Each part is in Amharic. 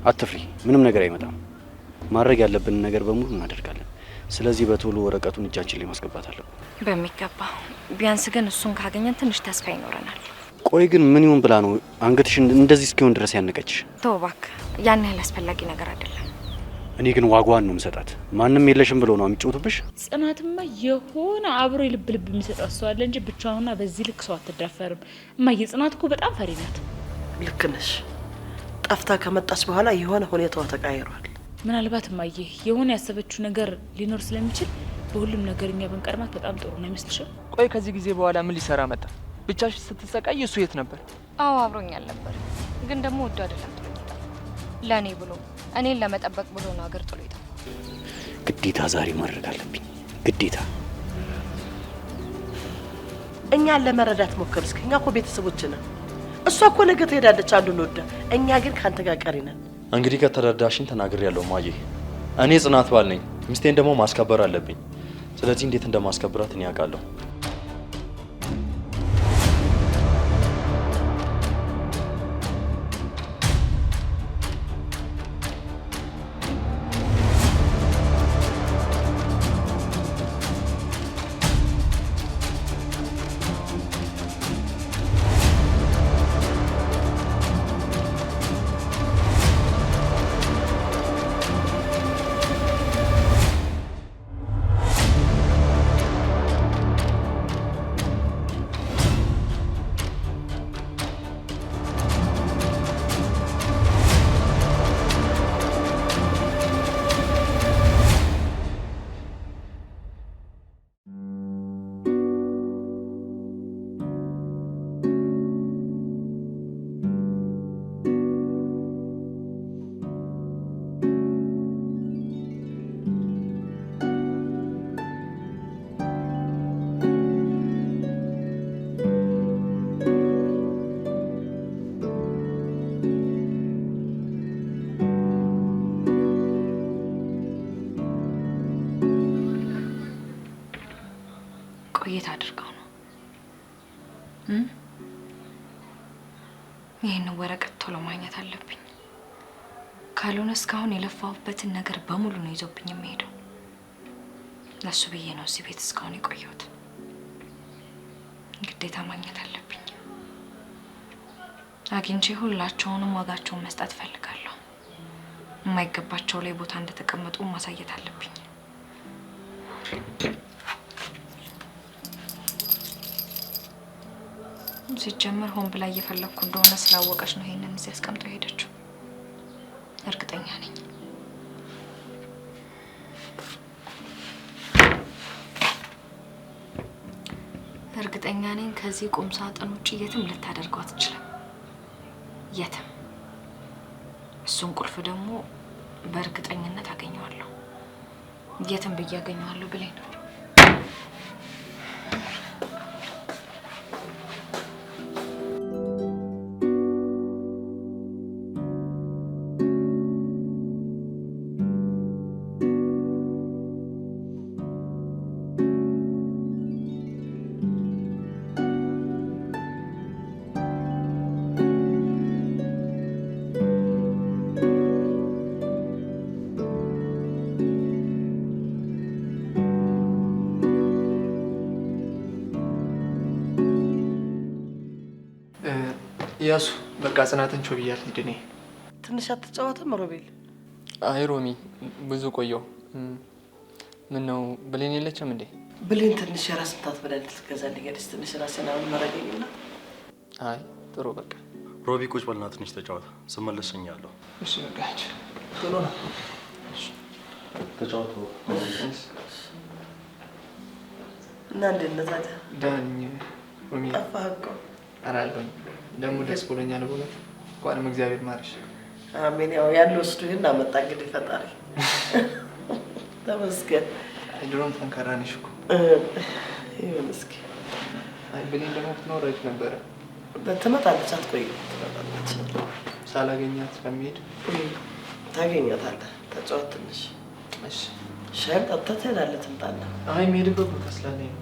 አትፍሪ፣ ምንም ነገር አይመጣም። ማድረግ ያለብን ነገር በሙሉ እናደርጋለን። ስለዚህ በቶሎ ወረቀቱን እጃችን ላይ ማስገባት አለብን። በሚገባ ቢያንስ ግን እሱን ካገኘን ትንሽ ተስፋ ይኖረናል። ቆይ ግን ምን ይሁን ብላ ነው አንገትሽን እንደዚህ እስኪሆን ድረስ ያነቀችሽ? ተው እባክህ፣ ያን ያህል አስፈላጊ ነገር አይደለም። እኔ ግን ዋጋዋን ነው የምሰጣት። ማንም የለሽም ብሎ ነው የሚጮቱብሽ። ጽናትማ የሆነ አብሮ ልብ የሚሰጣት ሰው አለ እንጂ ብቻዋንና በዚህ ልክ ሰው አትዳፈርም። እማዬ ጽናት እኮ በጣም ፈሪ ናት። ልክ ነሽ። ጠፍታ ከመጣች በኋላ የሆነ ሁኔታዋ ተቀያይሯል። ምናልባት እማዬ የሆነ ያሰበችው ነገር ሊኖር ስለሚችል በሁሉም ነገር እኛ ብንቀድማት በጣም ጥሩ ነው አይመስልሽም? ቆይ ከዚህ ጊዜ በኋላ ምን ሊሰራ መጣ? ብቻሽ ስትሰቃይ እሱ የት ነበር? አዎ አብሮኛል ነበር፣ ግን ደግሞ ወዶ አይደለም ጥሎ ይጣ። ለኔ ብሎ እኔን ለመጠበቅ ብሎ ነው አገር ጥሎ ይጣ። ግዴታ ዛሬ ማድረግ አለብኝ፣ ግዴታ። እኛን ለመረዳት ሞክር እስኪ። እኛ እኮ ቤተሰቦች ነን። እሷ እኮ ነገ ትሄዳለች አንዱን ወዳ፣ እኛ ግን ካንተ ጋር ቀሪ ነን። እንግዲህ ከተረዳሽኝ ተናግሬያለሁ ማዬ። እኔ ጽናት ባል ነኝ፣ ሚስቴን ደግሞ ማስከበር አለብኝ። ስለዚህ እንዴት እንደማስከብራት እኔ ያውቃለሁ። ቆየት አድርገው ነው ይሄን ወረቀት ቶሎ ማግኘት አለብኝ። ካልሆነ እስካሁን የለፋሁበትን ነገር በሙሉ ነው ይዞብኝ የሚሄደው። ለሱ ብዬ ነው እዚህ ቤት እስካሁን የቆየሁት። ግዴታ ማግኘት አለብኝ። አግኝቼ ሁላቸውንም ዋጋቸውን መስጠት ፈልጋለሁ። የማይገባቸው ላይ ቦታ እንደተቀመጡ ማሳየት አለብኝ። ሲጀመር ሆን ብላ እየፈለኩ እንደሆነ ስላወቀች ነው ይሄንን እዚህ አስቀምጠው ሄደችው። እርግጠኛ ነኝ። እርግጠኛ ነኝ ከዚህ ቁም ሳጥን ውጪ የትም ልታደርገው አትችልም። የትም። እሱን ቁልፍ ደግሞ በእርግጠኝነት አገኘዋለሁ። የትም ብዬ አገኘዋለሁ ብለኝ ነው። ያሱ በቃ ጽናትን ቾ ብያል ሂድኔ። ትንሽ አትጫወትም ሮቤል? አይ ሮሚ ብዙ ቆየው። ምን ነው ብሌን የለችም እንዴ? ብሌን ትንሽ የራስ ምታት ብለን ልትገዛልኝ ሄደች። ትንሽ ራሴን አሁን መረገኝና። አይ ጥሩ በቃ ሮቢ ቁጭ በልና ትንሽ ተጫወት፣ ስመለስ እኛለሁ። እሺ በቃ ቶሎ ነው። እሺ ተጫወቱ። እና እንዴት ነህ ታዲያ? ዳኝ ሮሚ ጠፋህ እኮ። አላለኝ ደግሞ ደስ ብሎኛል። በእውነት እንኳንም እግዚአብሔር ማርሽ። አሜን። ያው ያን ወስዱ ይሄን አመጣ እንግዲህ ፈጣሪ ተመስገን። ድሮም ጠንካራ ነሽ እኮ። ይሁን እስኪ። አይ ብሌን ደግሞ ትኖረች ነበረ። ትመጣለች፣ አትቆይም። ትመጣለች። ሳላገኛት ከሚሄድ ታገኛታለህ። ተጫወት ትንሽ። እሺ ሻይ ጠጥተህ ትሄዳለህ። ትምጣለህ። አይ የምሄድበት ቦታ ስላለኝ ነው።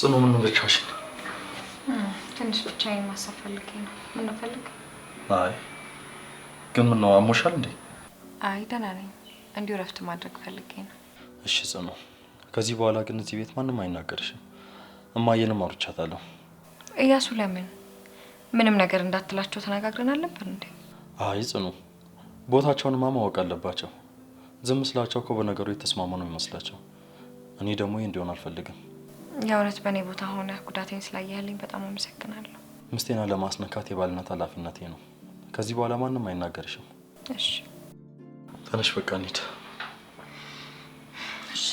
ጽኑ ምን ነው ብቻሽን? ትንሽ ብቻዬን ማሰብ ፈልጌ ነው። ምን ነው ፈልግ? አይ ግን ምን ነው አሞሻል እንዴ? አይ ደህና ነኝ። እንዲሁ ረፍት ማድረግ ፈልጌ ነው። እሺ ጽኑ፣ ከዚህ በኋላ ግን እዚህ ቤት ማንም አይናገርሽም። እማዬንም አውርቻታለሁ። እያሱ ለምን ምንም ነገር እንዳትላቸው ተነጋግረን አልነበር እንዴ? አይ ጽኑ፣ ቦታቸውንማ ማወቅ አለባቸው። ዝም ስላቸው እኮ በነገሩ የተስማሙ ነው የሚመስላቸው። እኔ ደግሞ ይሄ እንዲሆን አልፈልግም። የእውነት በእኔ ቦታ ሆነ ጉዳቴን ስላየህልኝ በጣም አመሰግናለሁ። ምስቴና ለማስነካት የባልነት ኃላፊነቴ ነው። ከዚህ በኋላ ማንም አይናገርሽም። እሺ ተነሽ፣ በቃ እንሂድ። እሺ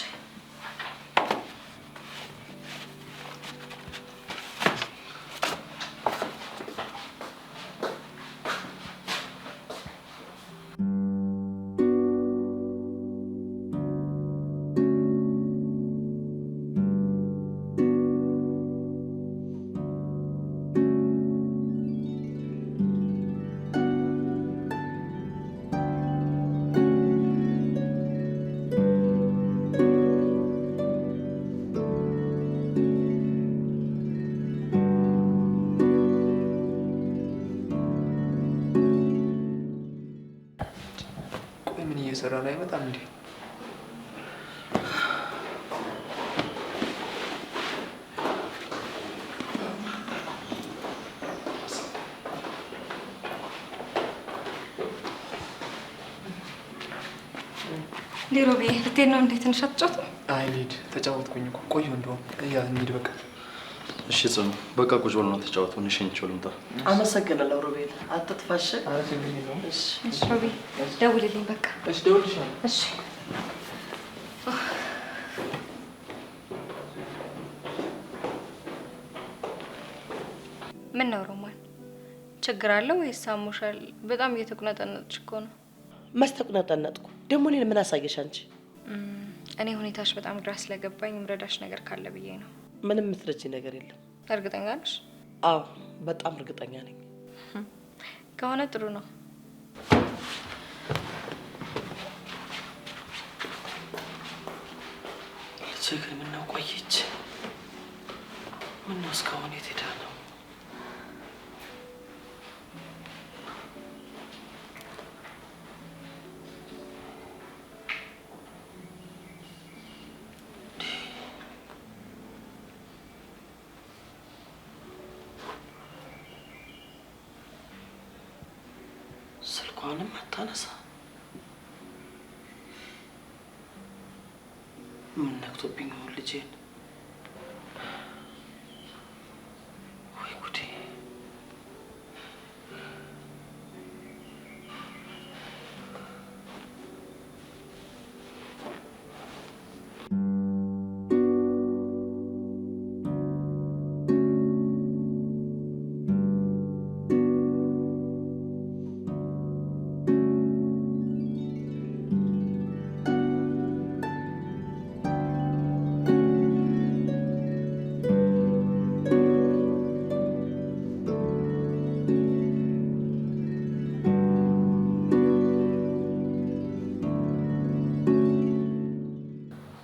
እየሰራ ነው አይመጣም እንዴ? ሊሮቤ ልትሄድ ነው እንዴ? ትንሽ አትጫወትም? አይ ልሂድ፣ ተጫወትኩኝ እኮ ቆየሁ። እንደውም እያ እንሂድ በቃ። እሺ ጽኑ፣ በቃ ቁጭ ብሎ ነው ተጫወቱ። እንሽኝቸው ልምጣ። አመሰግናለሁ ሮቤል፣ አትጥፋሽ። እሺ ሮቤ ደውልልኝ በቃ። እሺ ደውልልሻለሁ። እሺ ምን ነው ሮማን፣ ችግር አለ ወይስ አሞሻል? በጣም እየተቁነጠነጥሽ እኮ ነው። መስተቁነጠነጥኩ ደግሞ እኔን ምን አሳየሽ አንቺ? እኔ ሁኔታሽ በጣም ግራ ስለገባኝ ምረዳሽ ነገር ካለ ብዬ ነው። ምንም የምትረጂ ነገር የለም። እርግጠኛ ነሽ? አዎ በጣም እርግጠኛ ነኝ። ከሆነ ጥሩ ነው። ልጄ ግን ምነው ቆየች? ምነው እስካሁን የት ሄዳ ነው? ስልኳንም አታነሳ። ምን ነክቶብኝ ነው ልጄን? ወይ ጉዴ!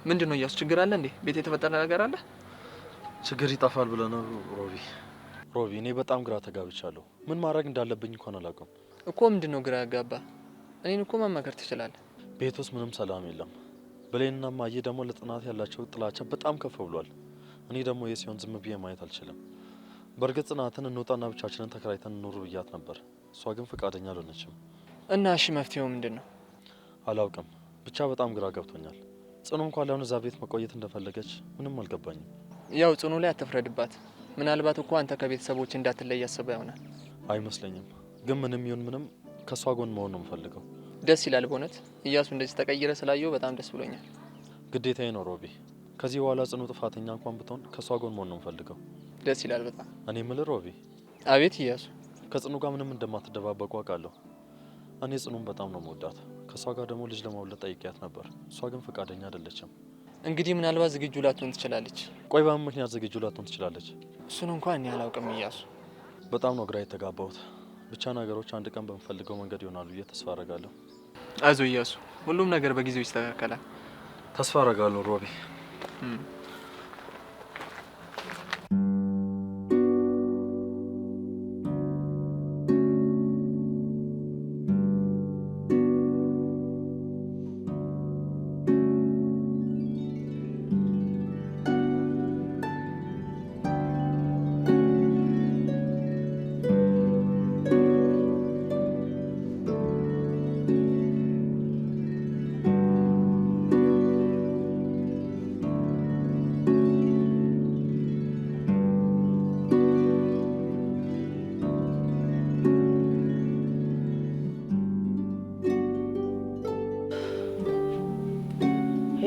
ምንድን ነው እያሱ? ችግር አለ እንዴ? ቤት የተፈጠረ ነገር አለ? ችግር ይጠፋል ብለህ ነው ሮቢ? እኔ በጣም ግራ ተጋብቻለሁ። ምን ማድረግ እንዳለብኝ እንኳን አላውቅም እኮ። ምንድን ነው ግራ ያጋባ? እኔን እኮ ማማከር ትችላለህ። ቤት ውስጥ ምንም ሰላም የለም። ብሌንና ማየ ደግሞ ለጥናት ያላቸው ጥላቻ በጣም ከፍ ብሏል። እኔ ደግሞ ይህ ሲሆን ዝም ብዬ ማየት አልችልም። በእርግጥ ጽናትን እንውጣና ብቻችንን ተከራይተን እንኑር ብያት ነበር። እሷ ግን ፈቃደኛ አልሆነችም። እና እሺ መፍትሄው ምንድን ነው? አላውቅም፣ ብቻ በጣም ግራ ገብቶኛል። ጽኑ እንኳን ለአሁን እዛ ቤት መቆየት እንደፈለገች ምንም አልገባኝም። ያው ጽኑ ላይ አትፍረድባት። ምናልባት እኮ አንተ ከቤተሰቦች እንዳትለይ ያሰበ ይሆናል። አይመስለኝም፣ ግን ምንም ይሁን ምንም ከእሷ ጎን መሆን ነው የምፈልገው። ደስ ይላል በእውነት። እያሱ እንደዚህ ተቀይረ ስላየው በጣም ደስ ብሎኛል። ግዴታዬ ነው ሮቢ። ከዚህ በኋላ ጽኑ ጥፋተኛ እንኳን ብትሆን ከእሷ ጎን መሆን ነው የምፈልገው። ደስ ይላል በጣም። እኔ የምልህ ሮቢ። አቤት እያሱ። ከጽኑ ጋር ምንም እንደማትደባበቁ አውቃለሁ። እኔ ጽኑን በጣም ነው መወዳት። ከእሷ ጋር ደግሞ ልጅ ለመውለድ ጠይቄያት ነበር። እሷ ግን ፈቃደኛ አይደለችም። እንግዲህ ምናልባት ዝግጁ ላትሆን ትችላለች። ቆይ በምን ምክንያት ዝግጁ ላትሆን ትችላለች? እሱን እንኳን እኔ አላውቅም እያሱ። በጣም ነው ግራ የተጋባሁት። ብቻ ነገሮች አንድ ቀን በምፈልገው መንገድ ይሆናሉ ብዬ ተስፋ አረጋለሁ። አይዞ እያሱ፣ ሁሉም ነገር በጊዜው ይስተካከላል። ተስፋ አረጋለሁ ሮቢ።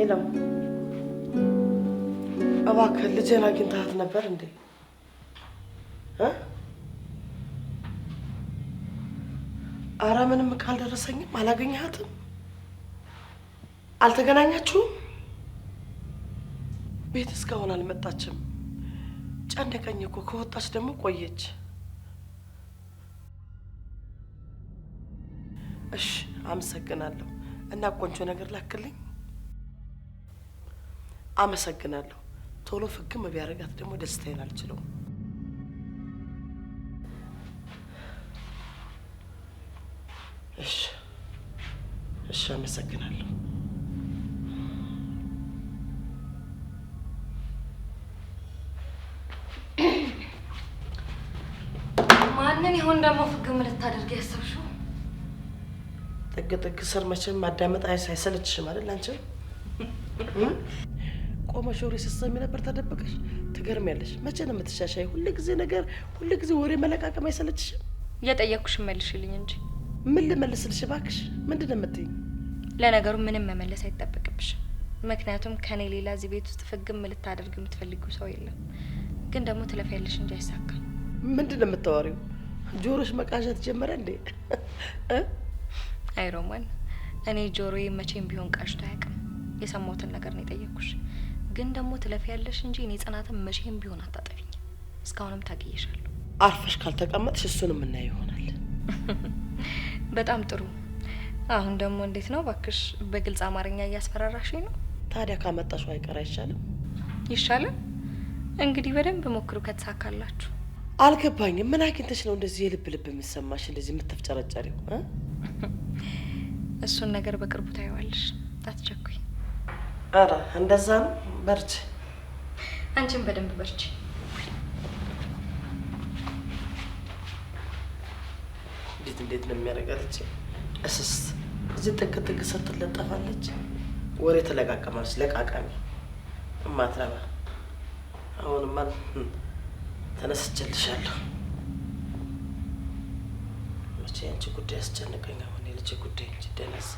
ሄሎ፣ እባክህ ልጄን አግኝተሃት ነበር እንዴ? ኧረ ምንም ካልደረሰኝም አላገኘሃትም? አልተገናኛችሁም? ቤት እስካሁን አልመጣችም። ጨነቀኝ እኮ ከወጣች ደግሞ ቆየች። እሺ አመሰግናለሁ። እና ቆንጆ ነገር ላክልኝ። አመሰግናለሁ። ቶሎ ፍግም ቢያረጋት ደግሞ ደስታዬን አልችለውም። እሺ እሺ፣ አመሰግናለሁ። ማንን ይሆን ደግሞ ፍግም ልታደርግ ያሰብሽው? ጥግ ጥግ ስር መቼም ማዳመጥ አይሰለችሽም አይደል? አንቺ ቆመሽ ወሬ ስትሰሚ ነበር ተደበቀሽ። ትገርሚያለሽ። መቼ ነው የምትሻሻይ? ሁልጊዜ ነገር፣ ሁልጊዜ ወሬ መለቃቀም አይሰለችሽም? የጠየቅኩሽ መልሽልኝ እንጂ። ምን ልመልስልሽ እባክሽ? ምንድን ነው የምትይኝ? ለነገሩ ምንም መመለስ አይጠበቅብሽም። ምክንያቱም ከኔ ሌላ እዚህ ቤት ውስጥ ፍግም ልታደርግ የምትፈልጊው ሰው የለም። ግን ደግሞ ትለፊያለሽ እንጂ አይሳካም። ምንድን ነው የምታወሪው? ጆሮሽ መቃዠት ጀመረ እንዴ? አይ ሮማን፣ እኔ ጆሮዬ መቼም ቢሆን ቃዥቶ አያውቅም። የሰማሁትን ነገር ነው የጠየቅኩሽ። ግን ደግሞ ትለፊያለሽ እንጂ እኔ ጽናትን መቼም ቢሆን አታጠፊኝ። እስካሁንም ታግዬሻለሁ። አርፈሽ ካልተቀመጥሽ እሱንም እናየው ይሆናል። በጣም ጥሩ። አሁን ደግሞ እንዴት ነው ባክሽ? በግልጽ አማርኛ እያስፈራራሽኝ ነው። ታዲያ ካመጣሽው አይቀር አይሻልም? ይሻላል። እንግዲህ በደንብ ሞክሩ ከተሳካላችሁ። አልገባኝም። ምን አግኝተሽ ነው እንደዚህ የልብ ልብ የሚሰማሽ እንደዚህ የምትፍጨረጨሪው? እሱን ነገር በቅርቡ ታይዋለሽ። አትቸኩኝ። ኧረ እንደዛ ነው። በርቺ። አንቺም በደንብ በርቺ። እንዴት ነው የሚያደርጋት? እስስት እዚህ ጥግ ጥግ ስር ትለጠፋለች፣ ወሬ ትለቃቀማለች። ለቃቃሚ እማትረባ። አሁንማ ተነስቼልሻለሁ። መቼ አንቺ ጉዳይ አስጨነቀኝ። አሁን የልጅ ጉዳይ እንጂ ደነስ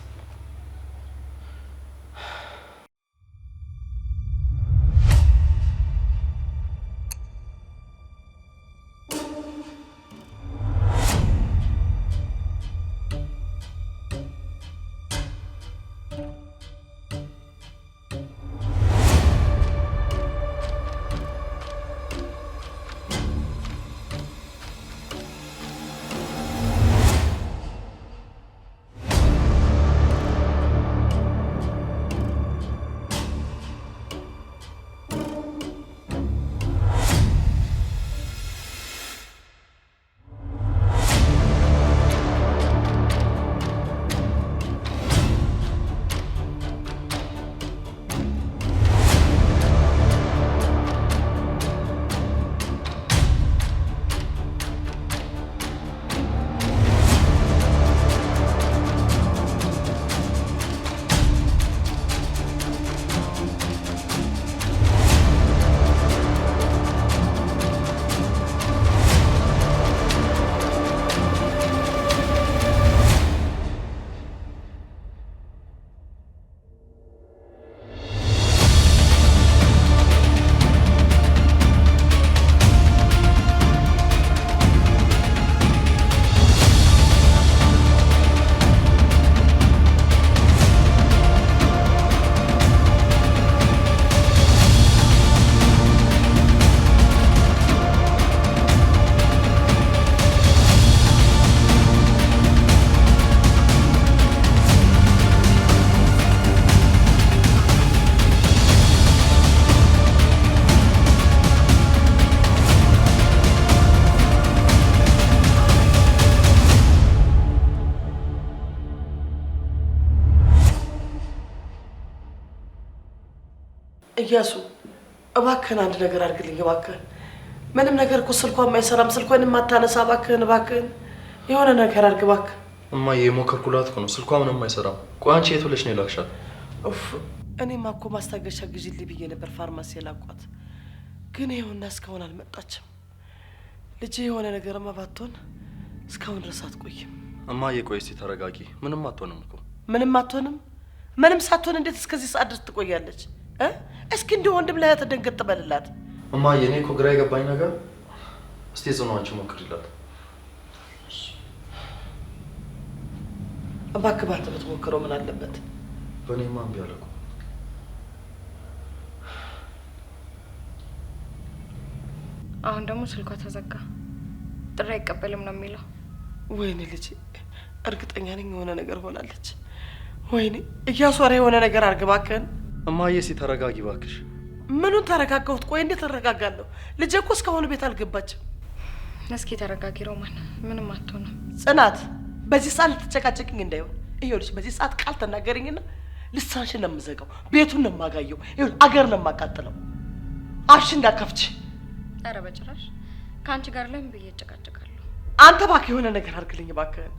እያሱ እባክህን አንድ ነገር አድርግልኝ እባክህን። ምንም ነገር እኮ ስልኳን አይሰራም፣ ስልኳን የማታነሳ እባክህን እባክህን የሆነ ነገር አድርግ እባክህ። እማዬ የሞከርኩላት እኮ ነው፣ ስልኳ ምንም አይሰራም። ቆይ አንቺ የት ብለሽ ነው የላክሻት? ኡፍ እኔማ እኮ ማስታገሻ ግዢልኝ ብዬ ነበር ፋርማሲ የላኳት፣ ግን ይኸውና እስካሁን አልመጣችም። ልጄ የሆነ ነገርማ ባትሆን እስካሁን ድረስ አትቆይም። እማዬ ቆይ እስኪ ተረጋጊ። ምንም አትሆንም እኮ። ምንም አትሆንም? ምንም ሳትሆን እንዴት እስከዚህ ሰዓት ድረስ ትቆያለች? እስኪ እንደ ወንድም ላይ ተደንገጥ በልላት። እማዬ እኔ እኮ ግራ የገባኝ ነገር እስቲ ጽኑ አንቺ ሞክሪላት። እባክህ ባንተ ብትሞክረው ምን አለበት? በእኔማ እምቢ አለ እኮ። አሁን ደግሞ ስልኳ ተዘጋ። ጥሪ አይቀበልም ነው የሚለው። ወይኔ ልጅ እርግጠኛ ነኝ የሆነ ነገር ሆናለች። ወይኔ እያሷራ የሆነ ነገር አድርግ እባክህን። እማዬ እስቲ ተረጋጊ እባክሽ። ምኑን ተረጋጋሁት? ቆይ እንዴት ተረጋጋለሁ? ልጄ እኮ እስካሁን ቤት አልገባችም። እስኪ ተረጋጊ ሮማን፣ ምንም አትሆንም። ጽናት በዚህ ሰዓት ልትጨቃጨቅኝ እንዳይሆን። ይኸውልሽ በዚህ ሰዓት ቃል ተናገረኝና ልሳንሽን ነው የምዘጋው፣ ቤቱን ነው የማጋየው፣ ይኸውልሽ አገር ነው የማቃጥለው። አፍሽ እንዳከፍች። ኧረ በጭራሽ ከአንቺ ጋር ለምን ብዬ እጨቃጨቃለሁ? አንተ እባክህ የሆነ ነገር አድርግልኝ እባክህን።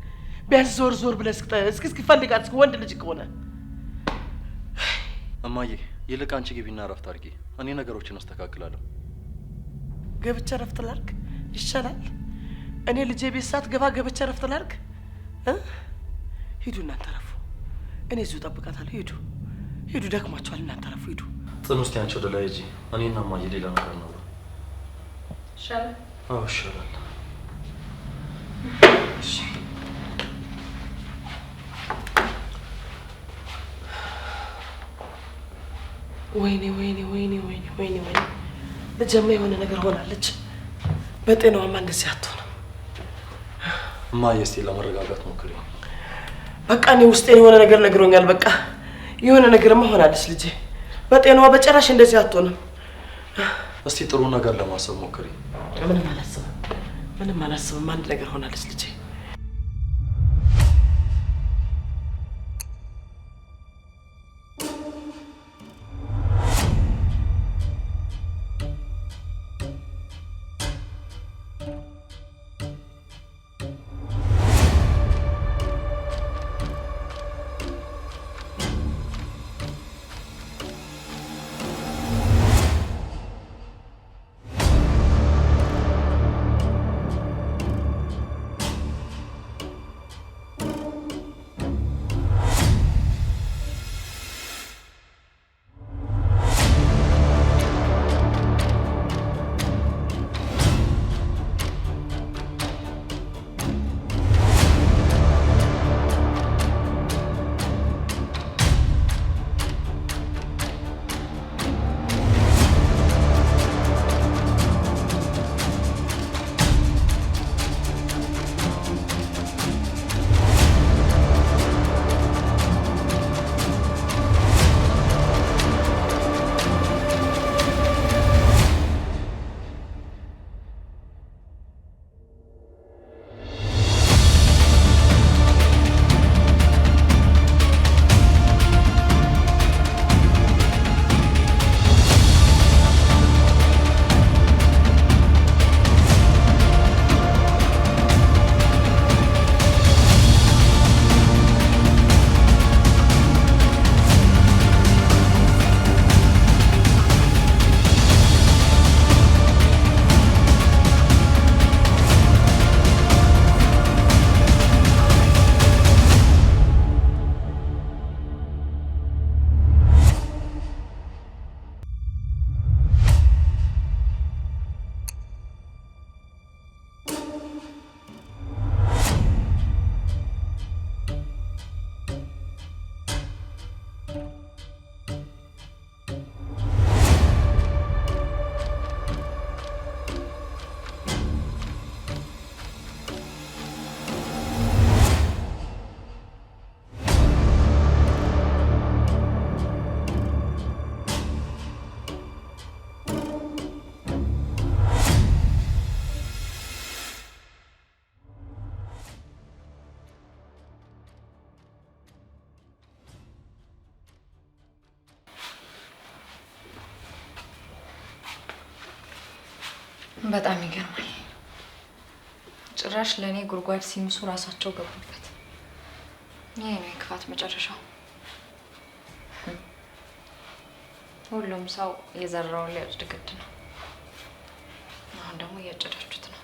ቢያንስ ዞር ዞር ብለህ እስኪ ፈልጋት፣ እስኪ ወንድ ልጅ ከሆነ። እማዬ ይልቅ አንቺ ግቢና እረፍት አድርጊ፣ እኔ ነገሮችን አስተካክላለሁ። ገብቼ እረፍት ላድርግ ይሻላል። እኔ ልጄ ቤት ሳትገባ ገብቼ እረፍት ላድርግ? ሂዱ እናንተ ረፉ፣ እኔ እዚሁ እጠብቃታለሁ። ሂዱ ሂዱ፣ ደክሟቸዋል። እናንተ ረፉ፣ ሂዱ። ጽኑ እስቲ አንቺ ወደ ላይ ሂጂ፣ እኔና እማዬ ሌላ ነገር ነው። ይሻላል? አዎ ይሻላል። እሺ ወይኔ ወይኔ ወይኔ ወይኔ ወይኔ ወይኔ፣ ልጄማ የሆነ ነገር ሆናለች። በጤናዋማ እንደዚህ አትሆንም። እማዬ እስቲ ለመረጋጋት ሞክሪ። በቃ እኔ ውስጤን የሆነ ነገር ነግሮኛል። በቃ የሆነ ነገርማ ሆናለች ልጄ። በጤናዋ በጭራሽ እንደዚህ አትሆንም። እስቲ ጥሩ ነገር ለማሰብ ሞክሪ። ምንም አላስብም፣ ምንም አላስብም። አንድ ነገር ሆናለች ልጄ። በጣም ይገርማል። ጭራሽ ለኔ ጉርጓድ ሲምሱ ራሳቸው ገቡበት። ይሄ ነው የክፋት መጨረሻው። ሁሉም ሰው የዘራውን ሊያጭድ ግድ ነው። አሁን ደግሞ እያጨዳችሁት ነው።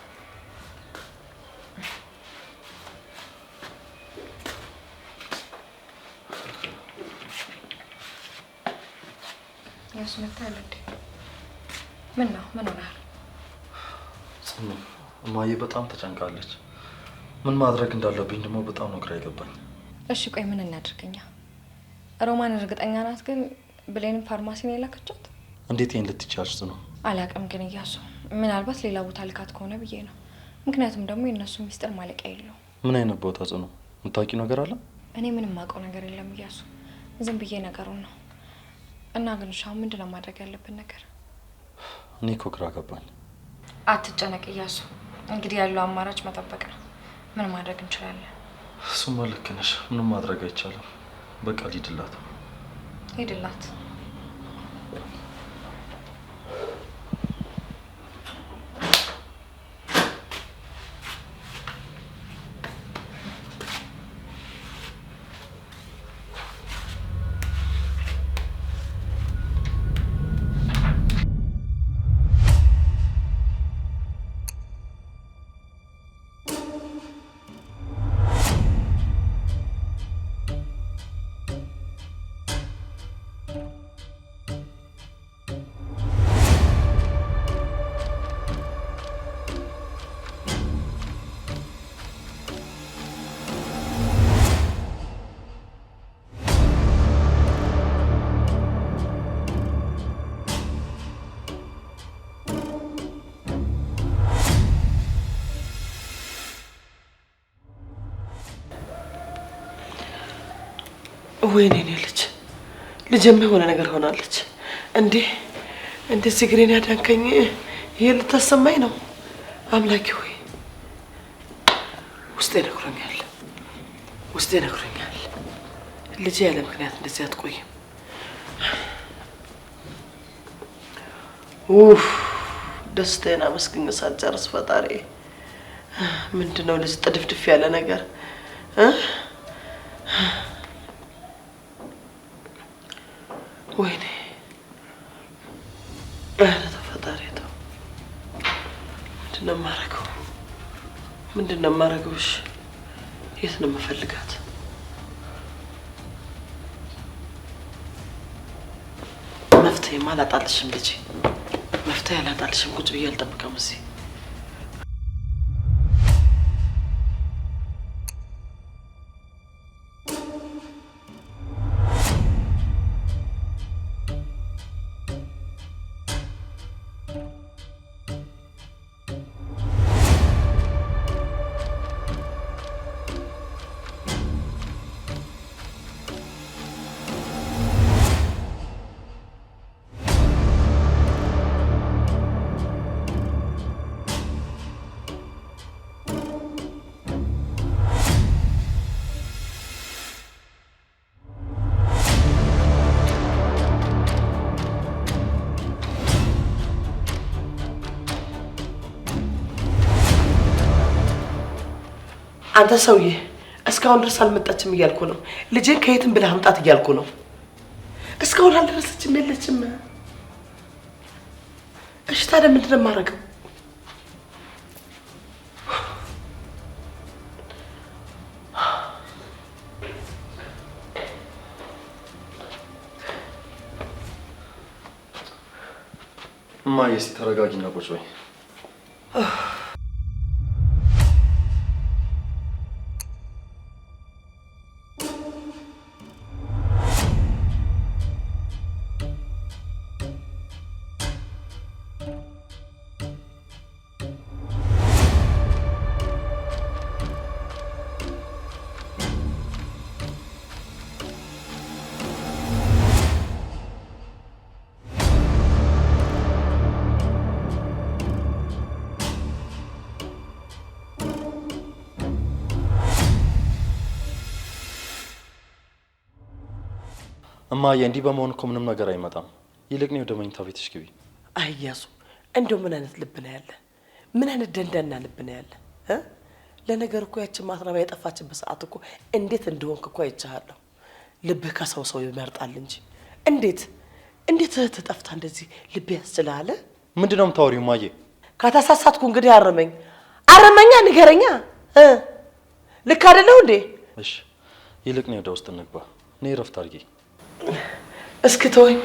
እያሱ መጣል እንዴ? ምን ነው? ምን ሆነሃል? እማዬ በጣም ተጨንቃለች። ምን ማድረግ እንዳለብኝ ደግሞ በጣም ነው ግራ የገባኝ። እሺ ቆይ ምን እናድርገኛ? ሮማን እርግጠኛ ናት ግን ብሌንም ፋርማሲ ነው የላከቻት? እንዴት ይሄን ልትቻልሽ ነው? አላውቅም ግን እያሱ ምናልባት ሌላ ቦታ ልካት ከሆነ ብዬ ነው። ምክንያቱም ደግሞ የእነሱ ሚስጥር ማለቂያ የለውም። ምን አይነት ቦታ ጽኑ? የምታውቂው ነገር አለ? እኔ ምንም ማውቀው ነገር የለም እያሱ፣ ዝም ብዬ ነገሩን ነው። እና ግን ሻው ምንድነው ማድረግ ያለብን ነገር? እኔ እኮ ግራ ገባኝ። አትጨነቅ እያሱ፣ እንግዲህ ያለው አማራጭ መጠበቅ ነው። ምን ማድረግ እንችላለን? እሱማ ልክ ነሽ። ምንም ማድረግ አይቻልም። በቃ ሊድላት ሄድላት። ወይኔ እኔ ልጅም የሆነ ነገር ሆናለች እንዴ! እንደዚህ እግሬን ያዳንከኝ ይሄ ልታሰማኝ ነው? አምላኬ ሆይ ውስጤ ነግሮኛል። ልጄ ያለ ምክንያት እንደዚህ አትቆይም። ደስታዬን አመስግኜ ሳልጨርስ ፈጣሪ ምንድነው ልጅ ጥድፍድፍ ያለ ነገር ወይኔ ፈጣሪ ተው። ምንድነው የማደርገው? እሺ የት ነው የምፈልጋት? መፍትሄማ አላጣልሽም ልጄ፣ መፍትሄ አላጣልሽም። ቁጭ ብዬ አልጠብቅም እዚህ። አንተ ሰውዬ እስካሁን ድረስ አልመጣችም እያልኩ ነው። ልጄን ከየትም ብለህ አምጣት እያልኩ ነው። እስካሁን አልደረሰችም፣ የለችም። እሺ ታዲያ ምንድን ነው የማደርገው? እማዬ እስኪ ተረጋጊና ቁጭ በይ። እማዬ እንዲህ በመሆን እኮ ምንም ነገር አይመጣም። ይልቅ ነው ወደ መኝታ ቤትሽ ግቢ። አያሱ እንደው ምን አይነት ልብ ነው ያለ? ምን አይነት ደንዳና ልብ ነው ያለ? ለነገር እኮ ያችን ማትረባ የጠፋችበት ሰዓት እኮ እንዴት እንደሆንክ እኮ አይቻለሁ። ልብህ ከሰው ሰው ይመርጣል እንጂ እንዴት እህትህ ጠፍታ እንደዚህ ልብ ያስችላል? ምንድን ነው የምታወሪው እማዬ? ካታሳሳትኩ እንግዲህ አረመኛ ንገረኛ። ልክ አይደለሁ እንዴ? እሺ ይልቅ ነው ወደ ውስጥ እንግባ። እኔ እረፍት አድርጊ። እስኪ ተወኝ።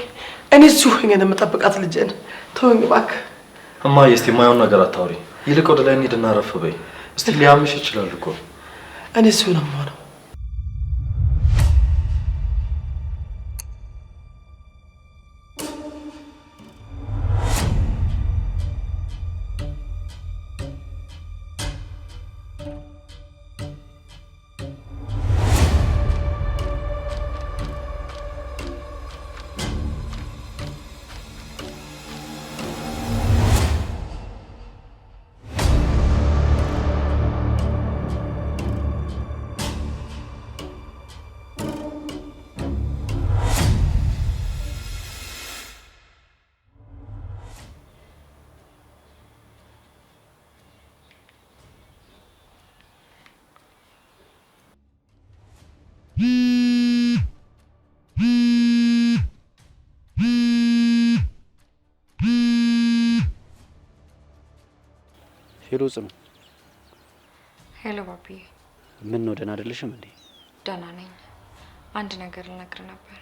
እኔ እዚሁ ሆኜ ነው የምጠብቃት ልጄን። ተወኝ እባክህ። እማዬ እስቲ የማይሆን ነገር አታውሪ። ይልቅ ወደ ላይ እንሂድና አረፍ በይ። እስቲ ሊያምሽ ይችላል እኮ። እኔ እዚሁ ነው የምሆነው። ሄሎ ጽኑ። ሄሎ ባቢ። ምን ነው ደህና አይደለሽም እንዴ? ደህና ነኝ። አንድ ነገር ልነግር ነበር።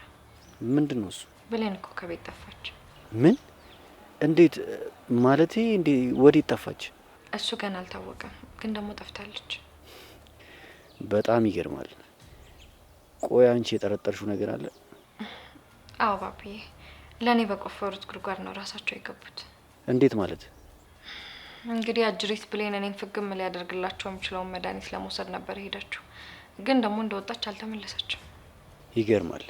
ምንድን ነው እሱ? ብሌን እኮ ከቤት ጠፋች። ምን? እንዴት ማለቴ? እንዴ ወዴት ጠፋች? እሱ ገና አልታወቀም፣ ግን ደግሞ ጠፍታለች። በጣም ይገርማል። ቆይ አንቺ የጠረጠርሽው ነገር አለ? አዎ ባቢ፣ ለእኔ በቆፈሩት ጉድጓድ ነው ራሳቸው የገቡት። እንዴት ማለት? እንግዲህ አጅሪት ብሌን እኔን ፍግም ሊያደርግላቸው የሚችለውን መድኃኒት ለመውሰድ ነበር ሄደችው፣ ግን ደግሞ እንደወጣች አልተመለሰችም። ይገርማል።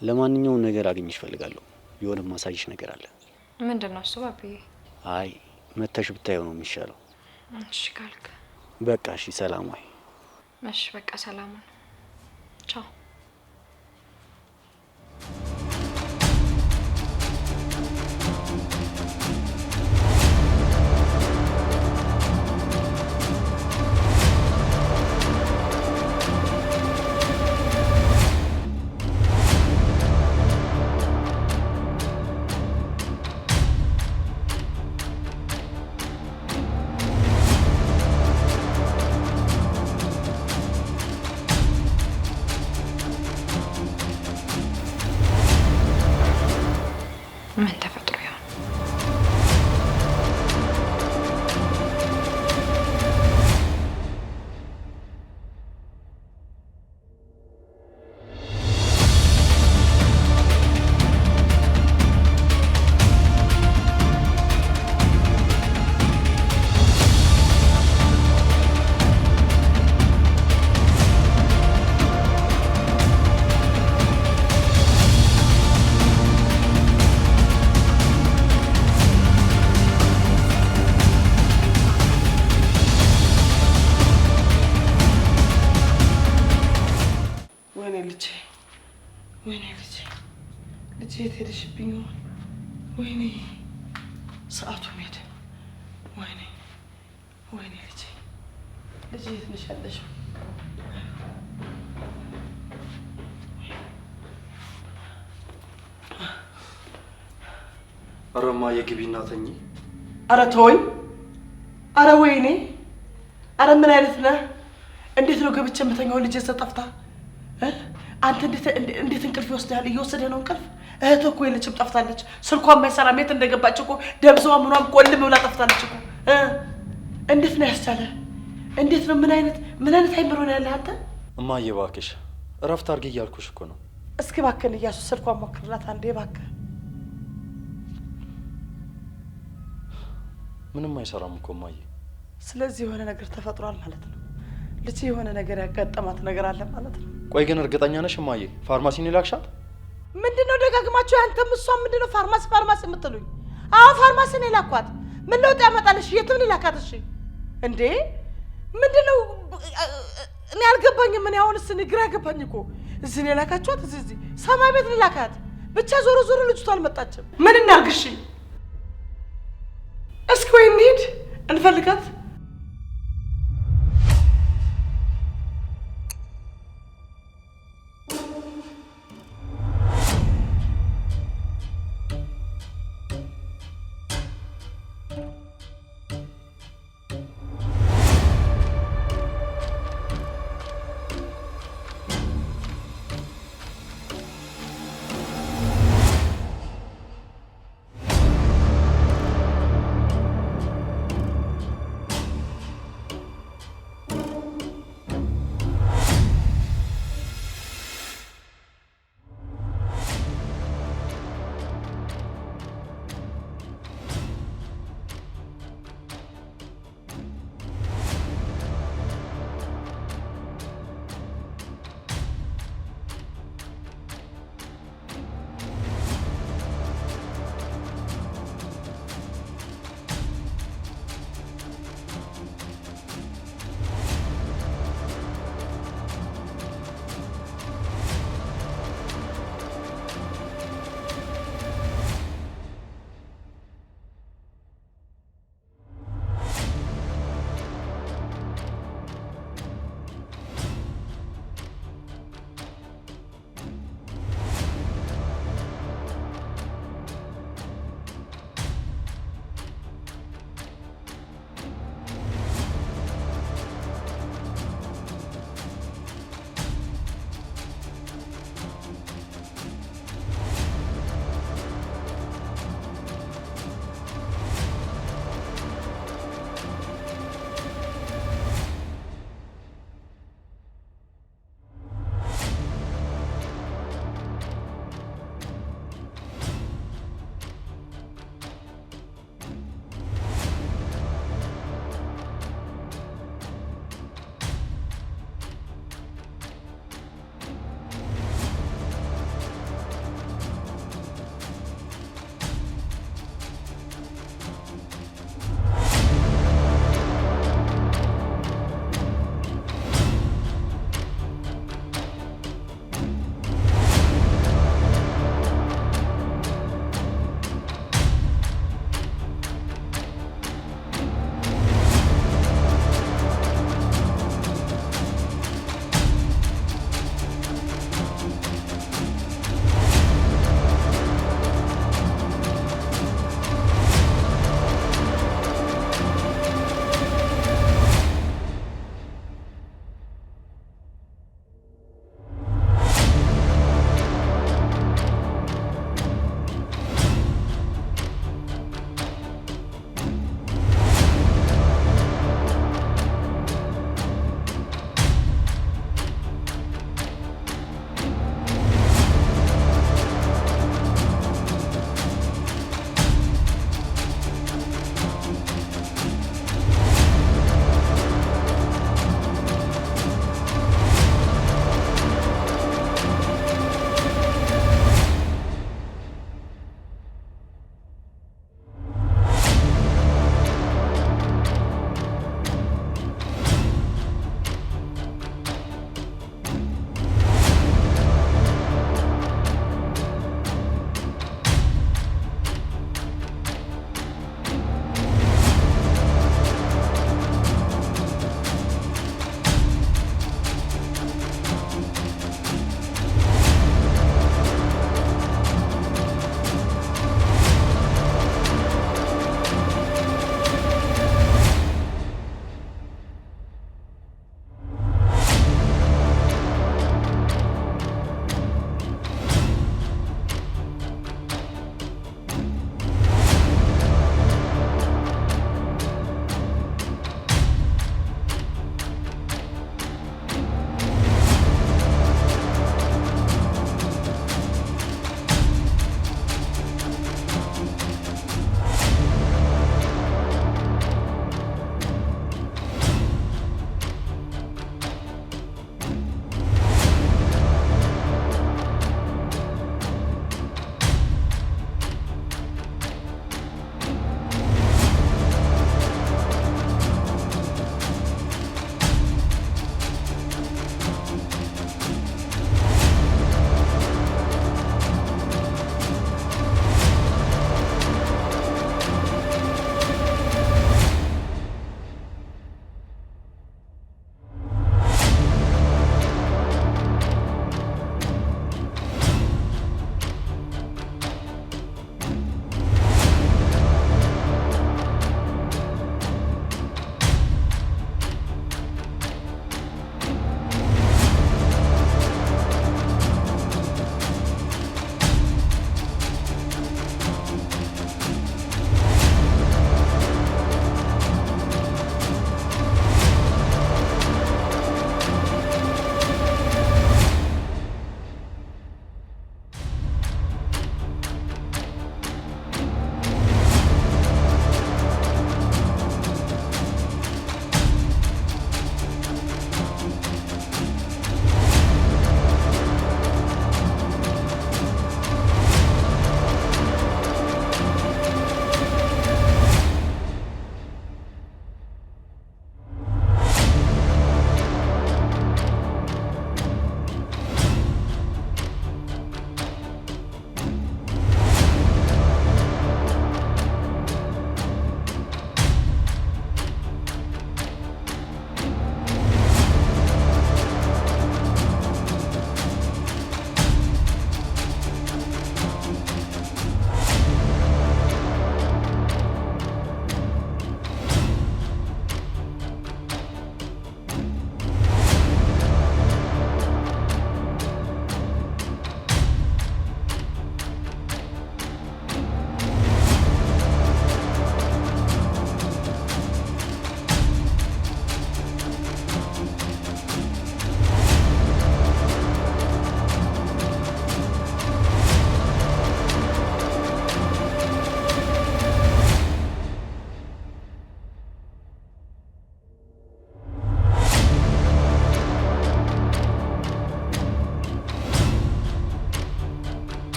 ለማንኛውም ነገር አግኝሽ እፈልጋለሁ። የሆነ ማሳይሽ ነገር አለ። ምንድን ነው እሱ ባቢ? አይ መተሽ ብታየው ነው የሚሻለው። እሺ ካልክ በቃ እሺ። ሰላም ወይ? እሺ በቃ ሰላሙን። ቻው። ምን ተፈጥሮ ይሆን? ልጄ ሄደሽብኝ። ወይኔ ሰዓቱም ሄደ። ወይኔ ወይኔ ልጄ የት ነሽ ያለሽው? ኧረ እማዬ ግቢና ተኚ። ኧረ ተወኝ። ኧረ ወይኔ! ኧረ ምን አይነት ነህ? እንዴት ነው ገብቼ የምተኛው? ልጄ ተጠፍታ አንተ እንዴት እንቅልፍ ይወስዳል? እየወሰደህ ነው እንቅልፍ? እህትህ እኮ የለችም፣ ጠፍታለች። ስልኳን የማይሰራም። የት እንደገባች እኮ ደብዛዋ ምኗም ቆልም ብላ ጠፍታለች እኮ። እንዴት ነው ያስቻለህ? እንዴት ነው? ምን አይነት አይምሮ ነው ያለህ አንተ? እማዬ እባክሽ እረፍት አድርጊ እያልኩሽ እኮ ነው። እስኪ እባክህን እያሱ ስልኳን ሞክርላት አንዴ እባክህ። ምንም አይሰራም እኮ እማዬ። ስለዚህ የሆነ ነገር ተፈጥሯል ማለት ነው። ልጅ የሆነ ነገር ያጋጠማት ነገር አለ ማለት ነው። ቆይ ግን እርግጠኛ ነሽ እማዬ? ፋርማሲን ይላክሻት? ምንድነው ደጋግማችሁ አንተም እሷም ምንድነው ፋርማሲ የምትሉኝ? አዎ ፋርማሲን ይላኳት። ምን ለውጥ ያመጣልሽ? የትም ይላካት። እሺ እንዴ ምንድነው? እኔ አልገባኝም። ምን አሁንስ ግራ ገባኝ እኮ። እዚህ ነው የላካችኋት? እዚህ ሰማይ ቤት ይላካት። ብቻ ዞሮ ዞሮ ልጅቷ አልመጣችም። ምን እናርግ? እሺ እስኪ ወይ እንሂድ እንፈልጋት።